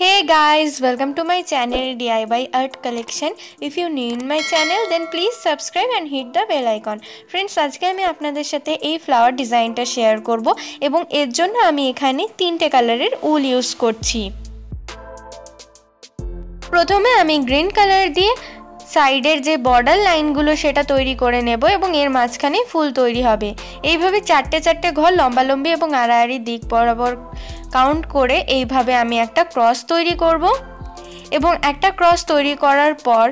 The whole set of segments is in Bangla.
Hey guys, welcome to my channel DIY Art Collection. If you're new in my channel then please subscribe and hit the bell icon. Friends, আজকে আমি আপনাদের সাথে এই ফ্লাওয়ার ডিজাইনটা শেয়ার করব এবং এর জন্য আমি এখানে তিনটে কালারের উল ইউজ করছি। প্রথমে আমি গ্রিন কালার দিয়ে সাইডের যে বর্ডার লাইনগুলো সেটা তৈরি করে নেব এবং এর মাঝখানে ফুল তৈরি হবে। এইভাবে চারটে চারটে ঘর লম্বালম্বি এবং আড়াআড়ি দিক বরাবর কাউন্ট করে এইভাবে আমি একটা ক্রস তৈরি করব এবং একটা ক্রস তৈরি করার পর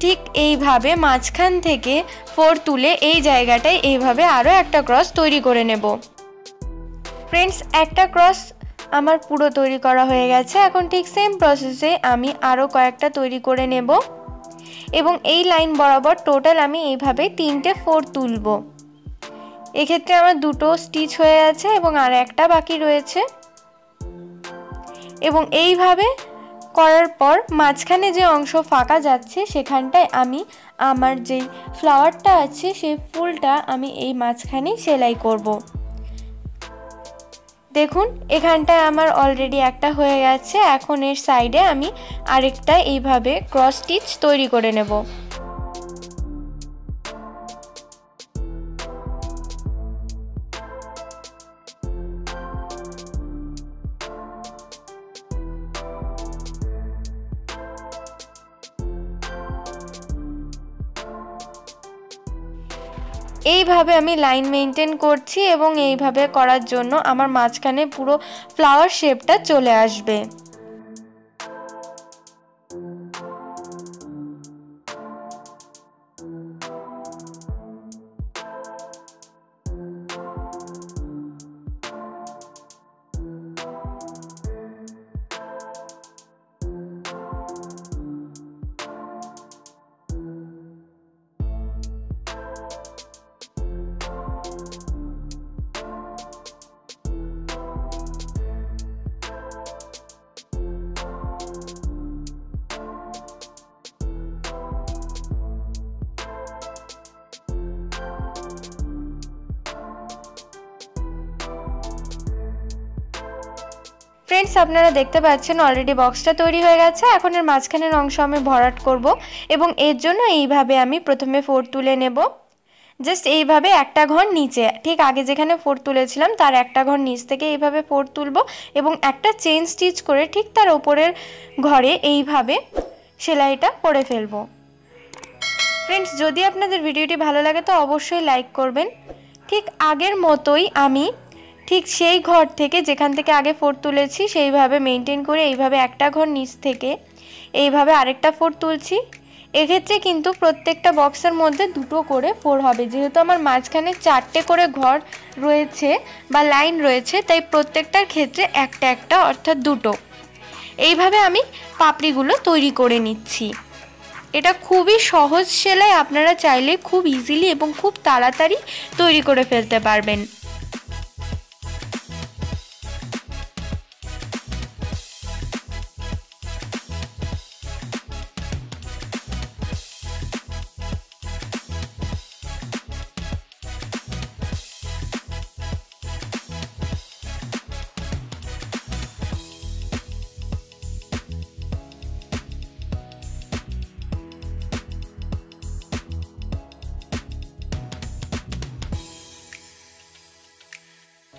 ঠিক এইভাবে মাঝখান থেকে 4 তুলে এই জায়গাটায় এইভাবে আরও একটা ক্রস তৈরি করে নেব। ফ্রেন্ডস, একটা ক্রস আমার পুরো তৈরি করা হয়ে গেছে। এখন ঠিক সেম প্রসেসে আমি আরও কয়েকটা তৈরি করে নেব এবং এই লাইন বরাবর টোটাল আমি এইভাবে 3টে 4 তুলব। এক্ষেত্রে আমার দুটো স্টিচ হয়ে আছে এবং আর একটা বাকি রয়েছে এবং এইভাবে করার পর মাঝখানে যে অংশ ফাঁকা যাচ্ছে সেখানটায় আমি আমার যেই ফ্লাওয়ারটা আছে সেই ফুলটা আমি এই মাঝখানে সেলাই করব। দেখুন, এখানটায় আমার অলরেডি একটা হয়ে গেছে। এখন এর সাইডে আমি আরেকটা এইভাবে ক্রস স্টিচ তৈরি করে নেব। এইভাবে আমি লাইন মেইনটেইন করছি এবং এইভাবে করার জন্য আমার মাঝখানে পুরো ফ্লাওয়ার শেপটা চলে আসবে। ফ্রেন্ডস, আপনারা দেখতে পাচ্ছেন অলরেডি বক্সটা তৈরি হয়ে গেছে। এখন এর মাঝখানের অংশ আমি ভরাট করব এবং এর জন্য এইভাবে আমি প্রথমে 4 তুলে নেব। জাস্ট এইভাবে একটা ঘর নিচে, ঠিক আগে যেখানে 4 তুলেছিলাম তার একটা ঘর নিচ থেকে এইভাবে 4 তুলব এবং একটা চেইন স্টিচ করে ঠিক তার উপরের ঘরে এইভাবে সেলাইটা করে ফেলব। ফ্রেন্ডস, যদি আপনাদের ভিডিওটি ভালো লাগে তো অবশ্যই লাইক করবেন। ঠিক আগের মতোই আমি ঠিক সেই ঘর থেকে যেখান থেকে আগে 4 তুলেছি সেইভাবে মেনটেন করে এইভাবে একটা ঘর নিচ থেকে এইভাবে আরেকটা 4 তুলছি। এক্ষেত্রে কিন্তু প্রত্যেকটা বক্সের মধ্যে দুটো করে 4 হবে, যেহেতু আমার মাঝখানে 4টে করে ঘর রয়েছে বা লাইন রয়েছে, তাই প্রত্যেকটার ক্ষেত্রে একটা একটা অর্থাৎ দুটো। এইভাবে আমি পাপড়িগুলো তৈরি করে নিচ্ছি। এটা খুবই সহজ সেলাই, আপনারা চাইলে খুব ইজিলি এবং খুব তাড়াতাড়ি তৈরি করে ফেলতে পারবেন।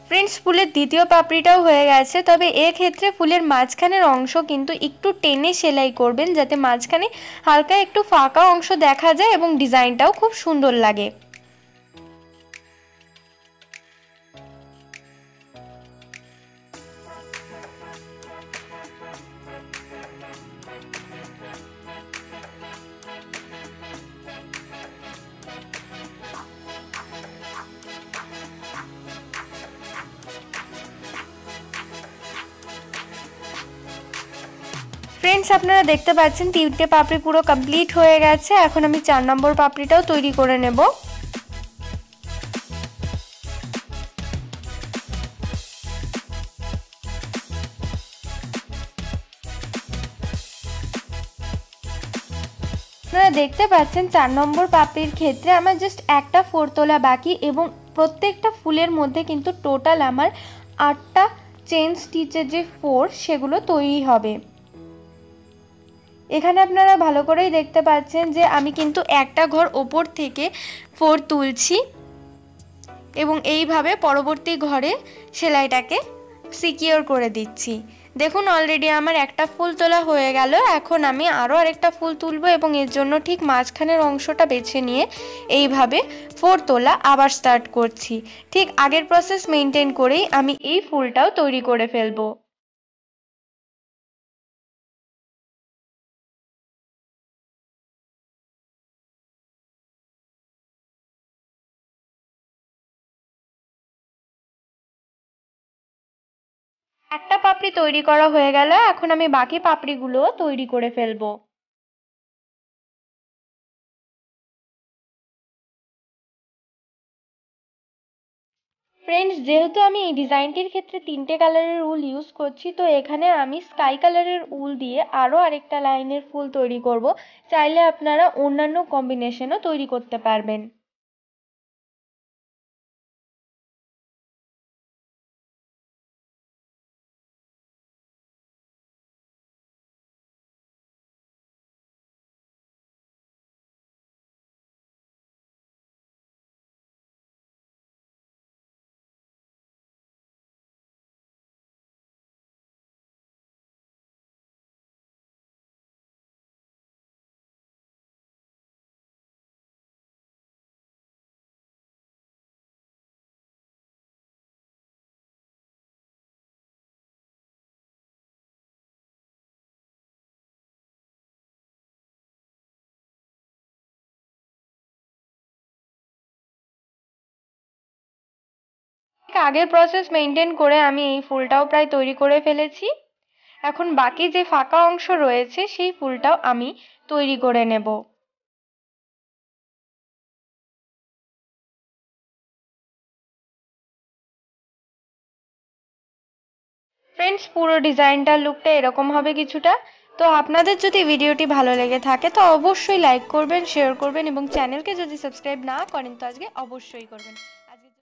ফ্রেন্ডস, ফুলের দ্বিতীয় পাপড়িটাও হয়ে গেছে, তবে এক্ষেত্রে ফুলের মাঝখানের অংশ কিন্তু একটু টেনে সেলাই করবেন যাতে মাঝখানে হালকা একটু ফাঁকা অংশ দেখা যায় এবং ডিজাইনটাও খুব সুন্দর লাগে। ফ্রেন্ডস, আপনারা দেখতে পাচ্ছেন 3টে পাপড়ি পুরো কমপ্লিট হয়ে গেছে। এখন আমি 4 নম্বর পাপড়িটাও তৈরি করে নেব। আপনারা দেখতে পাচ্ছেন 4 নম্বর পাপড়ির ক্ষেত্রে আমার জাস্ট একটা 4 তোলা বাকি এবং প্রত্যেকটা ফুলের মধ্যে কিন্তু টোটাল আমার 8টা চেইন স্টিচের যে 4 সেগুলো তৈরি হবে। এখানে আপনারা ভালো করেই দেখতে পাচ্ছেন যে আমি কিন্তু একটা ঘর ওপর থেকে 4 তুলছি এবং এইভাবে পরবর্তী ঘরে সেলাইটাকে সিকিউর করে দিচ্ছি। দেখুন অলরেডি আমার একটা ফুল তোলা হয়ে গেল। এখন আমি আরও আরেকটা ফুল তুলবো এবং এর জন্য ঠিক মাঝখানের অংশটা বেছে নিয়ে এইভাবে 4 তোলা আবার স্টার্ট করছি। ঠিক আগের প্রসেস মেনটেন করেই আমি এই ফুলটাও তৈরি করে ফেলবো। একটা পাপড়ি তৈরি করা হয়ে গেল, এখন আমি বাকি পাপড়িগুলো তৈরি করে ফেলবো। ফ্রেন্ডস, যেহেতু আমি এই ডিজাইনটির ক্ষেত্রে 3টে কালারের উল ইউজ করছি, তো এখানে আমি স্কাই কালারের উল দিয়ে আরও আরেকটা লাইনের ফুল তৈরি করব। চাইলে আপনারা অন্যান্য কম্বিনেশনও তৈরি করতে পারবেন। আগের প্রসেস মেনটেন করে আমি এই ফুলটাও প্রায় তৈরি করে ফেলেছি। এখন বাকি যে ফাঁকা অংশ রয়েছে সেই ফুলটাও আমি তৈরি করে নেব। ফ্রেন্ডস, পুরো ডিজাইনটার লুকটা এরকম হবে কিছুটা। তো আপনাদের যদি ভিডিওটি ভালো লেগে থাকে তো অবশ্যই লাইক করবেন, শেয়ার করবেন এবং চ্যানেলকে যদি সাবস্ক্রাইব না করেন তো আজকে অবশ্যই করবেন।